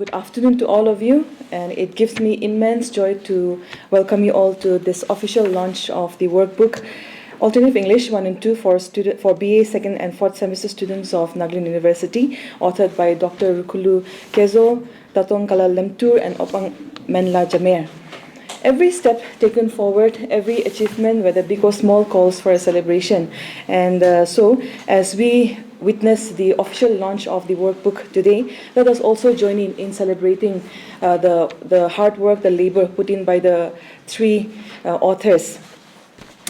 Good afternoon to all of you, and it gives me immense joy to welcome you all to this official launch of the workbook Alternative English 1 and 2 for BA 2nd and 4th semester students of Nagaland University, authored by Dr. Rukulu Kezo, Tatong Kala Lemtur, and Opang Menla Jamer. Every step taken forward, every achievement, whether big or small, calls for a celebration. And so, as we witness the official launch of the workbook today, let us also join in celebrating the hard work, the labor put in by the three authors.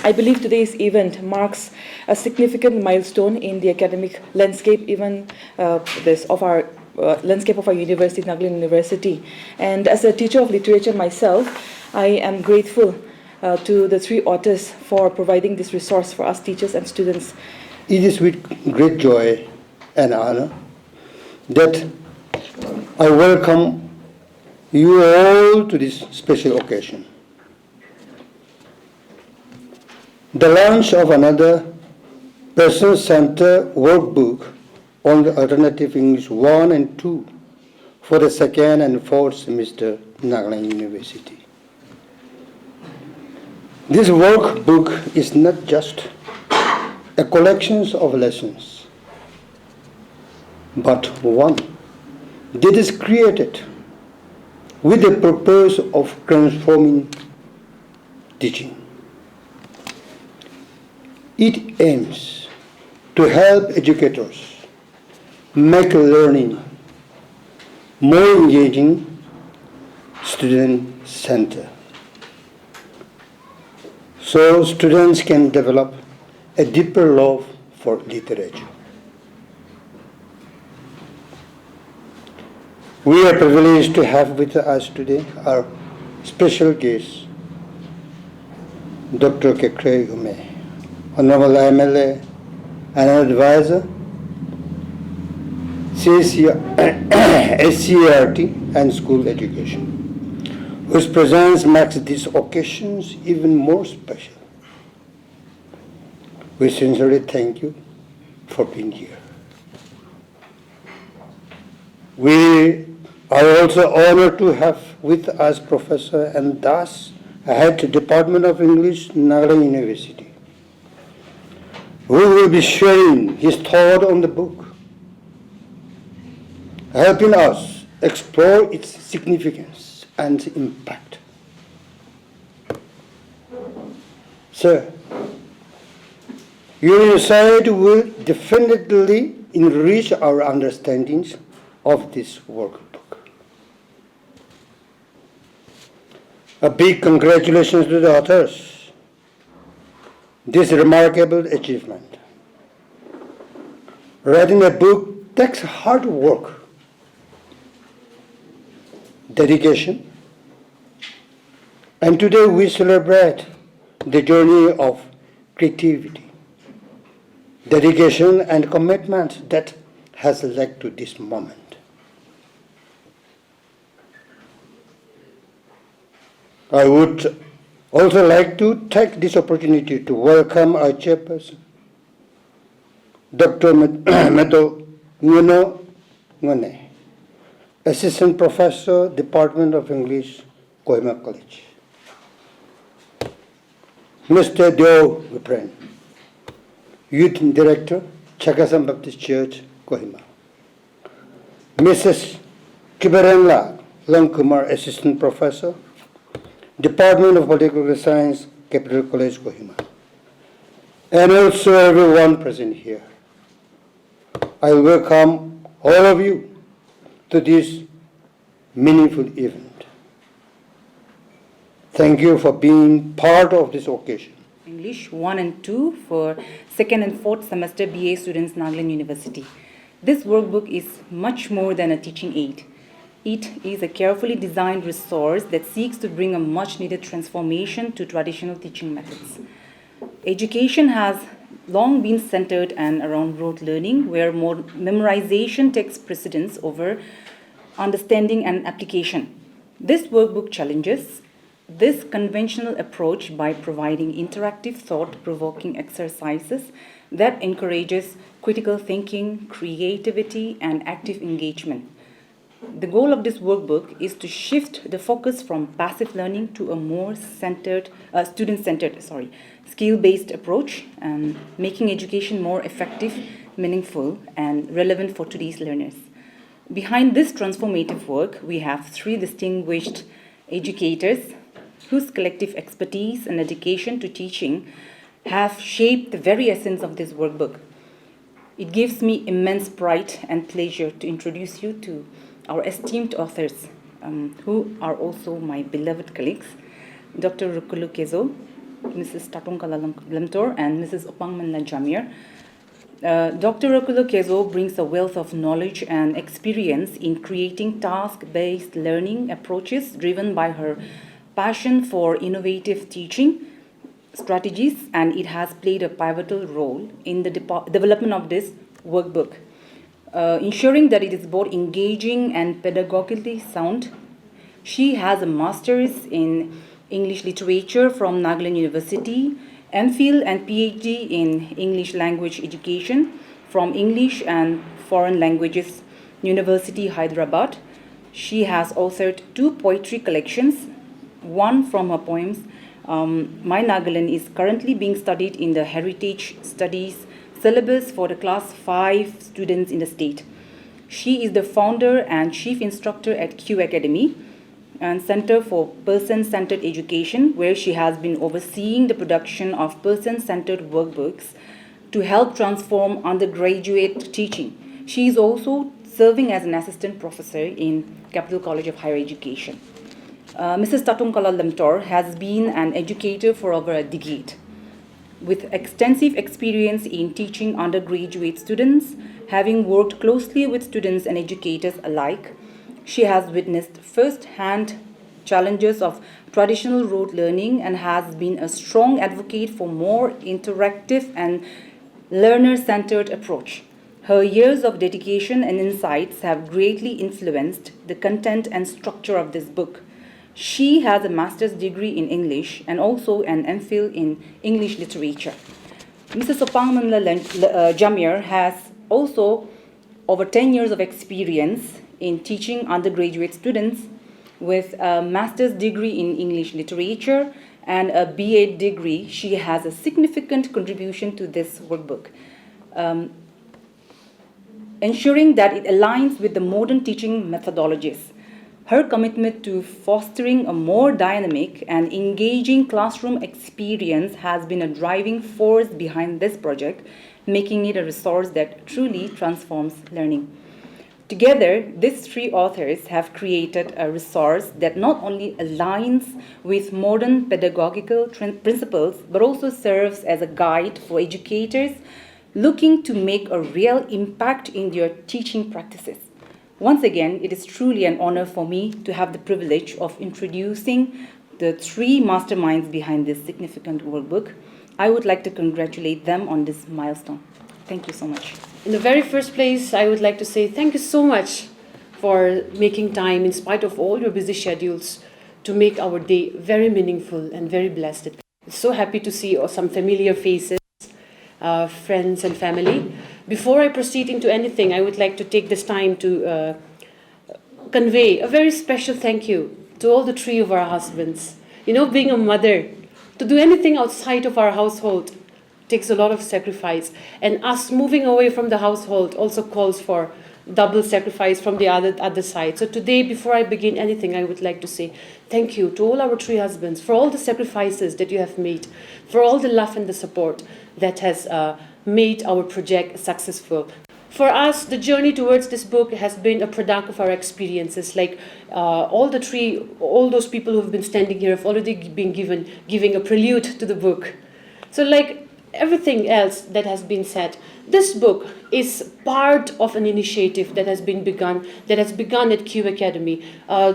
I believe today's event marks a significant milestone in the academic landscape, even landscape of our university, Nagaland University. And as a teacher of literature myself, I am grateful to the three authors for providing this resource for us teachers and students. It is with great joy and honor that I welcome you all to this special occasion. The launch of another person-centered workbook on the Alternative English 1 and 2 for the 2nd and 4th semester Nagaland University. This workbook is not just a collection of lessons, but one that is created with the purpose of transforming teaching. It aims to help educators make learning more engaging, student-centered, so students can develop a deeper love for literature. We are privileged to have with us today our special guest, Dr. Kekhrie Yhome, Honorable MLA and advisor, SCRT and school education, whose presence makes these occasions even more special. We sincerely thank you for being here. We are also honored to have with us Professor N. Das, Head Department of English, Nagaland University, who will be sharing his thought on the book, helping us explore its significance and impact. Sir, your insight will definitely enrich our understandings of this workbook. A big congratulations to the authors. This remarkable achievement. Writing a book takes hard work, dedication, and today we celebrate the journey of creativity, dedication, and commitment that has led to this moment. I would also like to take this opportunity to welcome our chairperson, Dr. Medo Ngone, Assistant Professor, Department of English, Kohima College. Mr. Deo Gupren, Youth Director, Chakasam Baptist Church, Kohima. Mrs. Kibarenla Langkumar, Assistant Professor, Department of Political Science, Capital College, Kohima. And also everyone present here. I welcome all of you to this meaningful event. Thank you for being part of this occasion. English 1 and 2 for 2nd and 4th semester BA students, Nagaland University. This workbook is much more than a teaching aid. It is a carefully designed resource that seeks to bring a much-needed transformation to traditional teaching methods. Education has long been centered and around rote learning, where more memorization takes precedence over understanding and application. This workbook challenges this conventional approach by providing interactive, thought-provoking exercises that encourages critical thinking, creativity, and active engagement. The goal of this workbook is to shift the focus from passive learning to a more student-centered, skill-based approach, and making education more effective, meaningful, and relevant for today's learners. Behind this transformative work, we have three distinguished educators whose collective expertise and dedication to teaching have shaped the very essence of this workbook. It gives me immense pride and pleasure to introduce you to our esteemed authors, who are also my beloved colleagues, Dr. Rukulu Kezo, Mrs. Tatongkala Lemtor, and Mrs. Opangmanla Jamir. Dr. Rukulu Kezo brings a wealth of knowledge and experience in creating task-based learning approaches driven by her passion for innovative teaching strategies, and it has played a pivotal role in the development of this workbook, ensuring that it is both engaging and pedagogically sound. She has a master's in English literature from Nagaland University, MPhil and PhD in English language education from English and Foreign Languages University, Hyderabad. She has authored 2 poetry collections. One from her poems, My Nagaland, is currently being studied in the Heritage Studies syllabus for the class 5 students in the state. She is the founder and chief instructor at Q Academy and Center for Person-Centered Education, where she has been overseeing the production of person-centered workbooks to help transform undergraduate teaching. She is also serving as an assistant professor in Capital College of Higher Education. Mrs. Tatongkala Lemtor has been an educator for over a decade. With extensive experience in teaching undergraduate students, having worked closely with students and educators alike, she has witnessed first-hand challenges of traditional rote learning and has been a strong advocate for more interactive and learner-centered approach. Her years of dedication and insights have greatly influenced the content and structure of this book. She has a master's degree in English and also an MPhil in English literature. Mrs. Opangmanla Jamir has also over 10 years of experience in teaching undergraduate students with a master's degree in English literature and a BA degree. She has a significant contribution to this workbook, ensuring that it aligns with the modern teaching methodologies. Her commitment to fostering a more dynamic and engaging classroom experience has been a driving force behind this project, making it a resource that truly transforms learning. Together, these 3 authors have created a resource that not only aligns with modern pedagogical principles, but also serves as a guide for educators looking to make a real impact in their teaching practices. Once again, it is truly an honor for me to have the privilege of introducing the 3 masterminds behind this significant workbook. I would like to congratulate them on this milestone. Thank you so much. In the very first place, I would like to say thank you so much for making time, in spite of all your busy schedules, to make our day very meaningful and very blessed. So happy to see some familiar faces, friends and family. Before I proceed into anything, I would like to take this time to convey a very special thank you to all the 3 of our husbands. You know, being a mother, to do anything outside of our household takes a lot of sacrifice, and us moving away from the household also calls for double sacrifice from the other side. So today, before I begin anything, I would like to say thank you to all our 3 husbands for all the sacrifices that you have made, for all the love and the support that has made our project successful. For us, the journey towards this book has been a product of our experiences. Like all those people who have been standing here have already been giving a prelude to the book. So like everything else that has been said, this book is part of an initiative that has begun at Q Academy.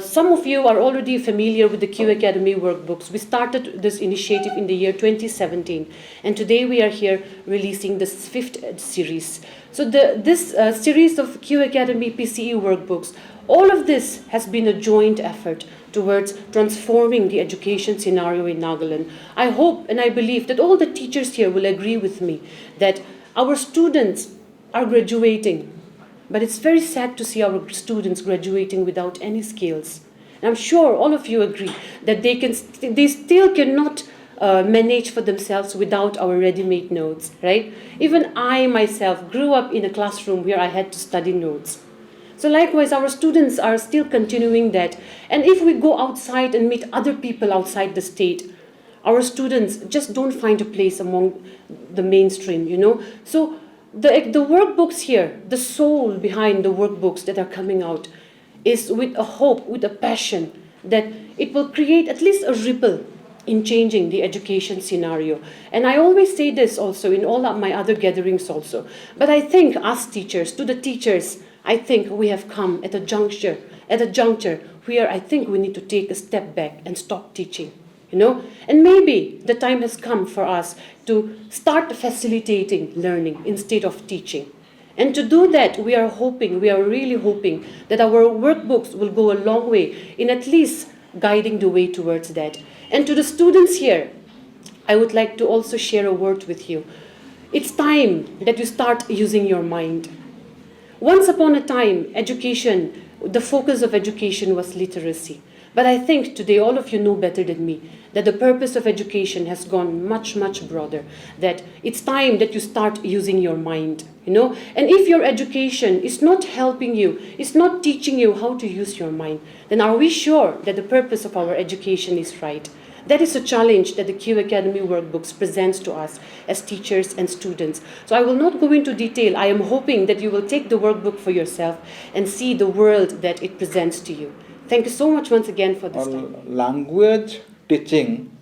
Some of you are already familiar with the Q Academy workbooks. We started this initiative in the year 2017, and today we are here releasing this 5th series. So this series of Q Academy PCE workbooks, all of this has been a joint effort towards transforming the education scenario in Nagaland. I hope and I believe that all the teachers here will agree with me that our students are graduating. But it's very sad to see our students graduating without any skills. And I'm sure all of you agree that they still cannot manage for themselves without our ready-made notes, right? Even I myself grew up in a classroom where I had to study notes. So likewise, our students are still continuing that. And if we go outside and meet other people outside the state, our students just don't find a place among the mainstream, So the workbooks here, the soul behind the workbooks that are coming out is with a hope, with a passion that it will create at least a ripple in changing the education scenario. And I always say this also in all of my other gatherings also. But I think us teachers, to the teachers, I think we have come at a juncture where I think we need to take a step back and stop teaching. And maybe the time has come for us to start facilitating learning instead of teaching. And to do that, we are really hoping that our workbooks will go a long way in at least guiding the way towards that. And to the students here, I would like to also share a word with you. It's time that you start using your mind. Once upon a time, education, the focus of education was literacy. But I think today all of you know better than me that the purpose of education has gone much, much broader. That it's time that you start using your mind, And if your education is not helping you, is not teaching you how to use your mind, then are we sure that the purpose of our education is right? That is a challenge that the Q Academy workbooks presents to us as teachers and students. So I will not go into detail. I am hoping that you will take the workbook for yourself and see the world that it presents to you. Thank you so much once again for this time. Language teaching,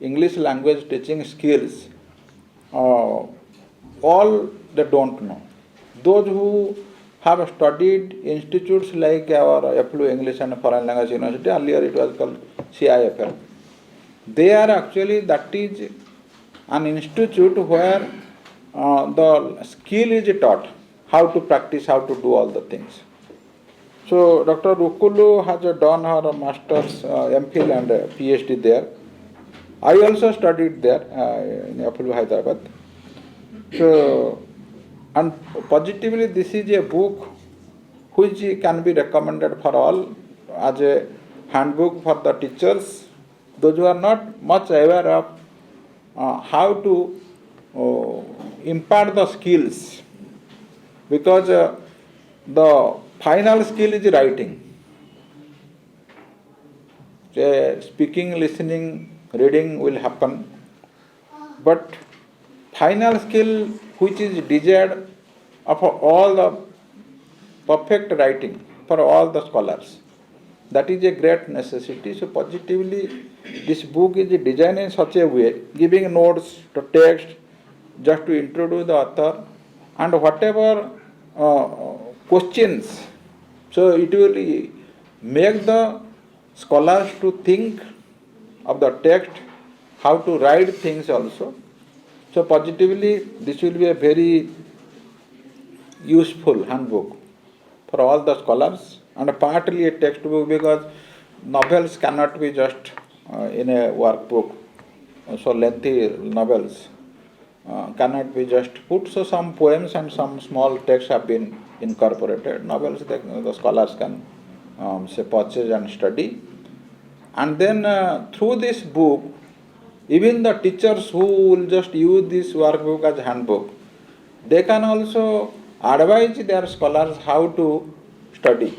English language teaching skills, all they don't know. Those who have studied institutes like our FLU English and Foreign Language University, earlier it was called CIFL, they are actually, that is an institute where the skill is taught, how to practice, how to do all the things. So Dr. Rukulu has done her master's, MPhil and PhD there. I also studied there in FLU Hyderabad. So, and positively this is a book which can be recommended for all as a handbook for the teachers, those who are not much aware of how to impart the skills, because the final skill is writing. Speaking, listening, reading will happen, but final skill which is desired of all the perfect writing for all the scholars, that is a great necessity. So positively this book is designed in such a way, giving notes to text just to introduce the author and whatever questions. So it will make the scholars to think of the text, how to write things also. So positively this will be a very useful handbook for all the scholars, and partly a textbook, because novels cannot be just in a workbook. So lengthy novels cannot be just put. So some poems and some small texts have been incorporated. Novels the scholars can say purchase and study. And then through this book, even the teachers who will just use this workbook as handbook, they can also advise their scholars how to study.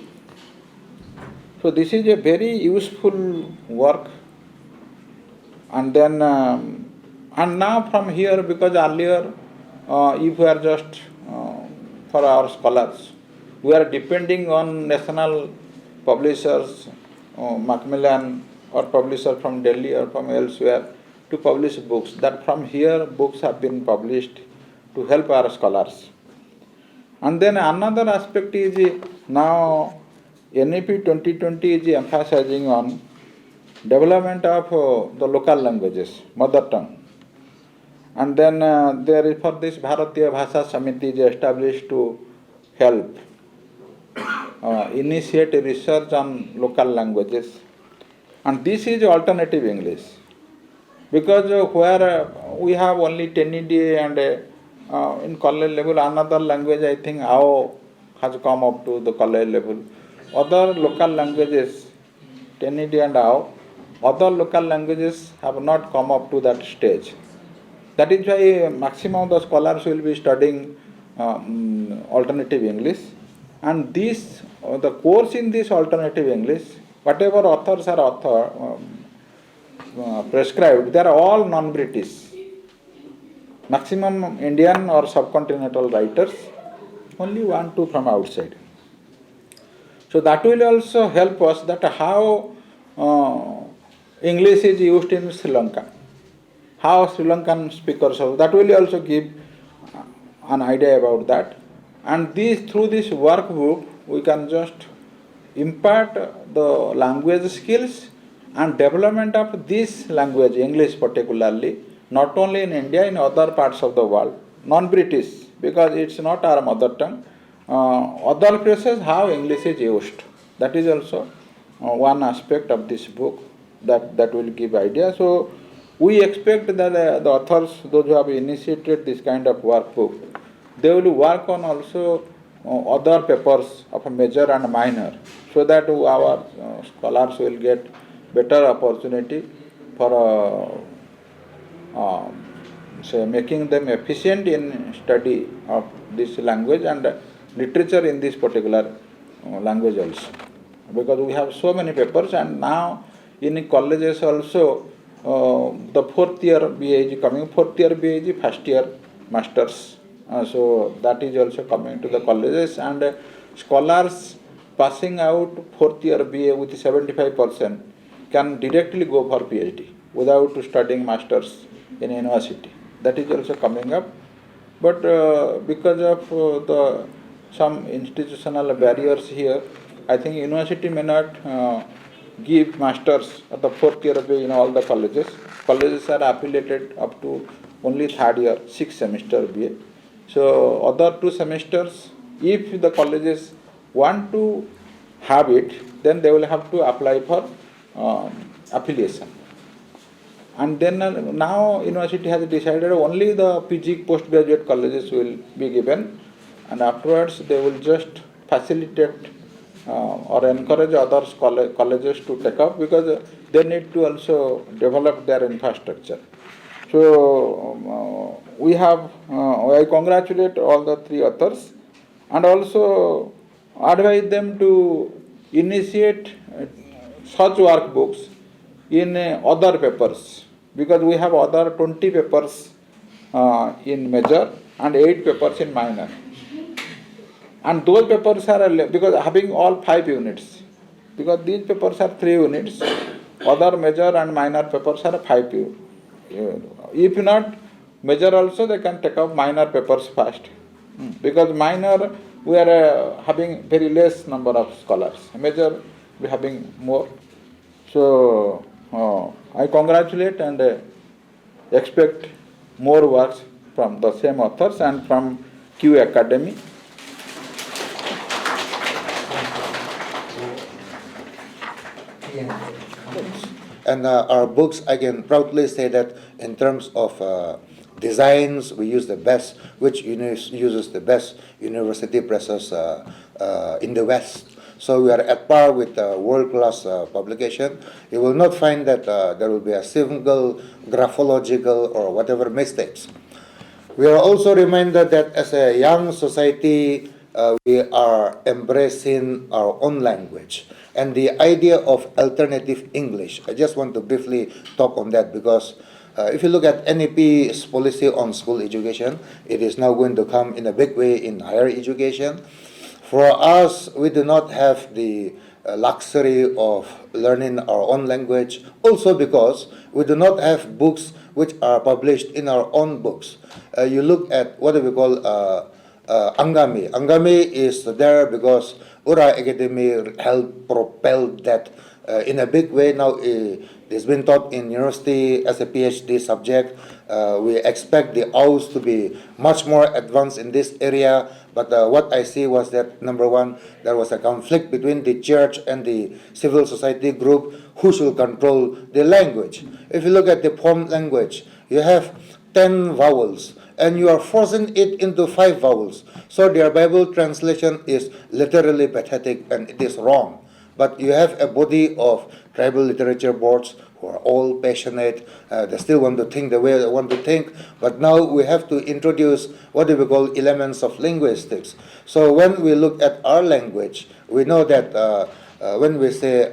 So this is a very useful work. And then and now from here, because earlier if we are just for our scholars, we are depending on national publishers, Macmillan or publisher from Delhi or from elsewhere to publish books. That from here books have been published to help our scholars. And then another aspect is now NEP 2020 is emphasizing on development of the local languages, mother tongue. And then there is, for this, Bharatiya Bhasha Samiti is established to help initiate research on local languages. And this is alternative English, because where we have only 10 EDA and in college level another language, I think, has come up to the college level. Other local languages, Tenidi and Ao, other local languages have not come up to that stage. That is why maximum of the scholars will be studying alternative English, and this the course in this alternative English, whatever authors are prescribed, they are all non-British. Maximum Indian or subcontinental writers, only 1-2 from outside. So that will also help us that how English is used in Sri Lanka, how Sri Lankan speakers are, that will also give an idea about that. And through this workbook, we can just impart the language skills and development of this language, English particularly, not only in India, in other parts of the world, non-British, because it's not our mother tongue. Other places, how English is used. That is also one aspect of this book that will give idea. So we expect that the authors, those who have initiated this kind of workbook, they will work on also other papers of a major and minor, so that our scholars will get better opportunity for making them efficient in study of this language and literature in this particular language also. Because we have so many papers, and now in colleges also the 4th year BA is coming, 4th year BA is first year masters. So that is also coming to the colleges, and scholars passing out 4th year BA with 75% can directly go for PhD without studying masters in university. That is also coming up. But because of some institutional barriers here, I think university may not give masters at the 4th year BA in all the colleges. Colleges are affiliated up to only 3rd year, 6th semester BA. So other 2 semesters, if the colleges want to have it, then they will have to apply for affiliation. And then now university has decided only the PG postgraduate colleges will be given, and afterwards they will just facilitate or encourage other colleges to take up, because they need to also develop their infrastructure. So I congratulate all the 3 authors, and also advise them to initiate such workbooks in other papers, because we have other 20 papers in major and 8 papers in minor. And those papers are, because having all 5 units, because these papers are 3 units, other major and minor papers are 5 units. If not major also, they can take up minor papers first, because minor we are having very less number of scholars, major we are having more. So I congratulate and expect more works from the same authors and from Q Academy. And our books, I can proudly say that in terms of designs, we use the best, which uses the best university presses in the West. So we are at par with world-class publication. You will not find that there will be a single graphological or whatever mistakes. We are also reminded that as a young society, we are embracing our own language. And the idea of alternative English, I just want to briefly talk on that, because if you look at NEP's policy on school education, it is now going to come in a big way in higher education. For us, we do not have the luxury of learning our own language, also because we do not have books which are published in our own books. You look at what we call Angami. Angami is there because Ura Academy helped propel that in a big way. Now it's been taught in university as a PhD subject. We expect the OWS to be much more advanced in this area. But what I see was that, number one, there was a conflict between the church and the civil society group who should control the language. If you look at the Phom language, you have 10 vowels. and you are forcing it into 5 vowels. So their Bible translation is literally pathetic and it is wrong. But you have a body of tribal literature boards who are all passionate. They still want to think the way they want to think. But now we have to introduce what we call elements of linguistics. So when we look at our language, we know that when we say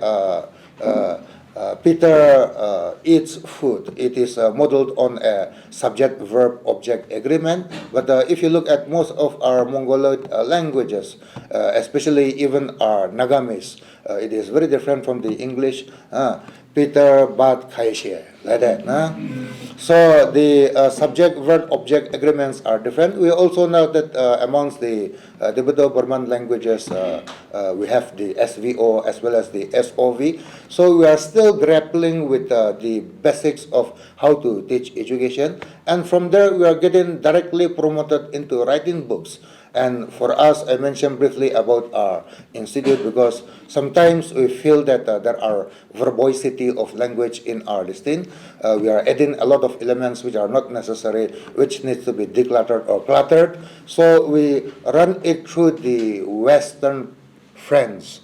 Peter eats food, it is modeled on a subject-verb-object agreement. But if you look at most of our Mongoloid languages, especially even our Nagamese, it is very different from the English. Peter bat kaishe, like that. So the subject-verb-object agreements are different. We also know that amongst the Tibeto-Burman languages, we have the SVO as well as the SOV. So we are still grappling with the basics of how to teach education. And from there, we are getting directly promoted into writing books. And for us, I mentioned briefly about our institute because sometimes we feel that there are verbosity of language in our listing. We are adding a lot of elements which are not necessary, which needs to be decluttered or cluttered. So we run it through the Western friends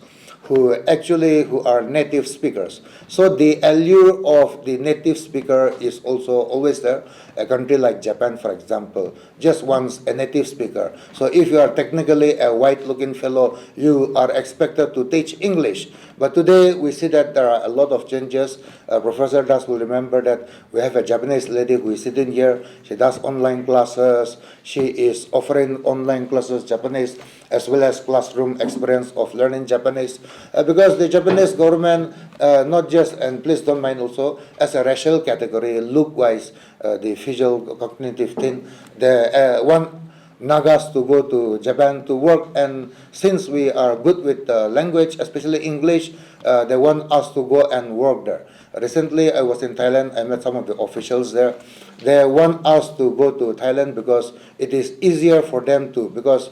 who are native speakers. So the allure of the native speaker is also always there. A country like Japan, for example, just wants a native speaker. So if you are technically a white-looking fellow, you are expected to teach English. But today we see that there are a lot of changes. Professor Das will remember that we have a Japanese lady who is sitting here. She does online classes. She is offering online classes Japanese as well as classroom experience of learning Japanese. Because the Japanese government, not just, and please don't mind also, as a racial category, look-wise, the visual cognitive thing, they want Nagas to go to Japan to work, and since we are good with language, especially English, they want us to go and work there. Recently, I was in Thailand. I met some of the officials there. They want us to go to Thailand because it is easier for them to, because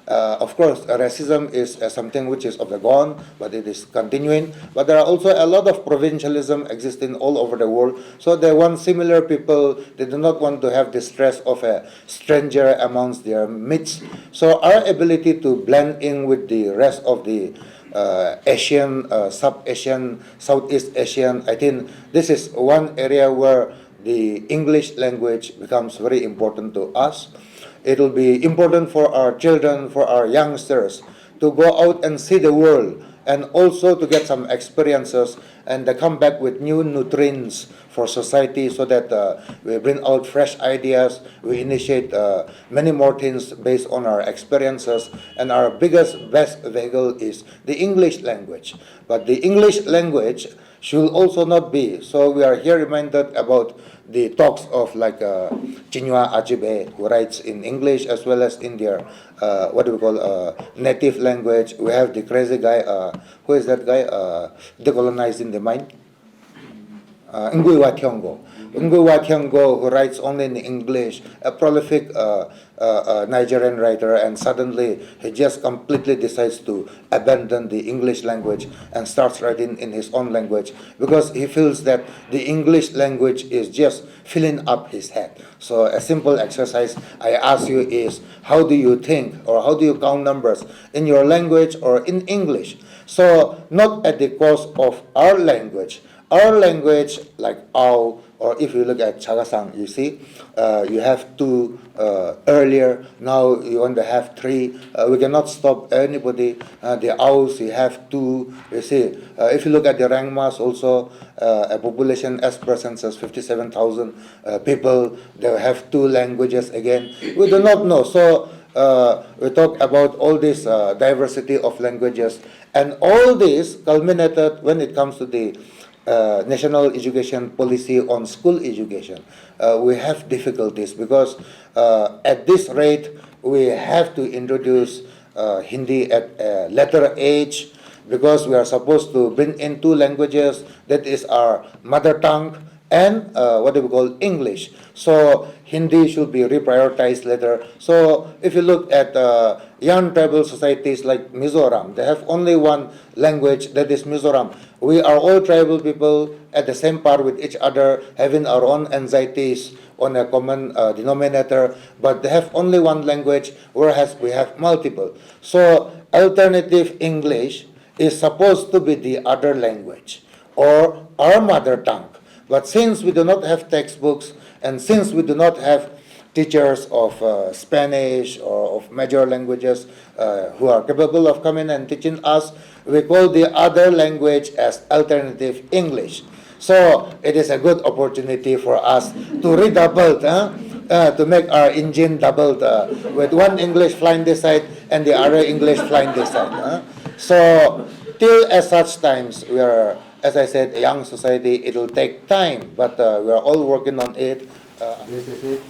of course, racism is something which is of the gone, but it is continuing. But there are also a lot of provincialism existing all over the world. So they want similar people. They do not want to have the stress of a stranger amongst their midst. So our ability to blend in with the rest of the Asian, Sub-Asian, Southeast Asian, I think this is one area where the English language becomes very important to us. It will be important for our children, for our youngsters, to go out and see the world and also to get some experiences and they come back with new nutrients for society so that we bring out fresh ideas, we initiate many more things based on our experiences, and our best vehicle is the English language. But the English language should also not be, so we are here reminded about the talks of like Chinua Achebe, who writes in English as well as in their what do we call native language. We have the crazy guy, who is that guy, decolonizing the mind? Ngui Wa Thiong'o. Ngui Wa Thiong'o, who writes only in English, a prolific Nigerian writer, and suddenly he just completely decides to abandon the English language and starts writing in his own language because he feels that the English language is just filling up his head. So a simple exercise I ask you is, how do you think or how do you count numbers in your language or in English? So not at the cost of our language. Our language, like Ao, or if you look at Chagasang, you see, you have 2 earlier, now you want to have 3. We cannot stop anybody. The Aos, you have 2, you see. If you look at the Rangmas also, a population as per census, 57,000 people, they have 2 languages again. We do not know. So we talk about all this diversity of languages, and all this culminated when it comes to the national education policy on school education. We have difficulties because at this rate we have to introduce Hindi at a later age because we are supposed to bring in 2 languages, that is our mother tongue and what do we call English. So Hindi should be reprioritized later. So if you look at young tribal societies like Mizoram. They have only one language, that is Mizoram. We are all tribal people at the same par with each other, having our own anxieties on a common denominator, but they have only one language, whereas we have multiple. So alternative English is supposed to be the other language or our mother tongue. But since we do not have textbooks and since we do not have teachers of Spanish or of major languages who are capable of coming and teaching us, we call the other language as alternative English. So it is a good opportunity for us to redouble, to make our engine doubled with one English flying this side and the other English flying this side. So till as such times, we are, as I said, a young society. It will take time, but we are all working on it. This is it.